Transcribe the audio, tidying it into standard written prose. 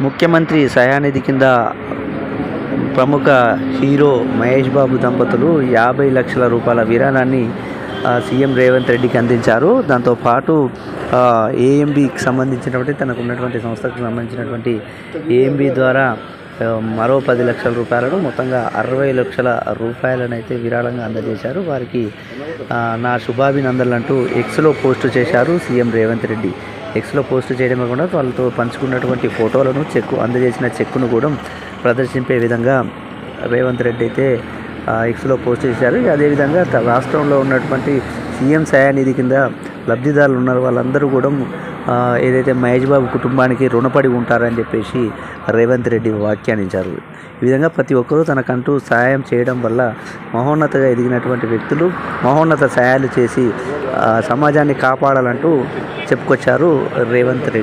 ముఖ్యమంత్రి సహాయనిధి కింద ప్రముఖ హీరో మహేష్ బాబు దంపతులు 50 లక్షల రూపాయల విరాళాన్ని సీఎం రేవంత్ రెడ్డికి అందించారు. దాంతోపాటు ఏఎంబీకి సంబంధించినటువంటి తనకు ఉన్నటువంటి సంస్థకు సంబంధించినటువంటి ఏఎంబీ ద్వారా మరో 10 లక్షల రూపాయలను మొత్తంగా 60 లక్షల రూపాయలను అయితే విరాళంగా అందజేశారు. వారికి నా శుభాభినందనలు అంటూ ఎక్స్లో పోస్టు చేశారు సీఎం రేవంత్ రెడ్డి. ఎక్స్లో పోస్టు చేయడమే కాకుండా వాళ్ళతో పంచుకున్నటువంటి ఫోటోలను అందజేసిన చెక్కును కూడా ప్రదర్శింపే విధంగా రేవంత్ రెడ్డి అయితే ఎక్స్లో పోస్ట్ చేశారు. అదేవిధంగా రాష్ట్రంలో ఉన్నటువంటి సీఎం సహాయనిధి కింద లబ్ధిదారులు ఉన్నారు వాళ్ళందరూ కూడా ఏదైతే మహేష్ బాబు కుటుంబానికి రుణపడి ఉంటారని చెప్పేసి రేవంత్ రెడ్డి వ్యాఖ్యానించారు. ఈ విధంగా ప్రతి ఒక్కరూ తనకంటూ సహాయం చేయడం వల్ల మహోన్నతగా ఎదిగినటువంటి వ్యక్తులు మహోన్నత సహాయాలు చేసి సమాజాన్ని కాపాడాలంటూ చెప్పుకొచ్చారు రేవంత్ రెడ్డి.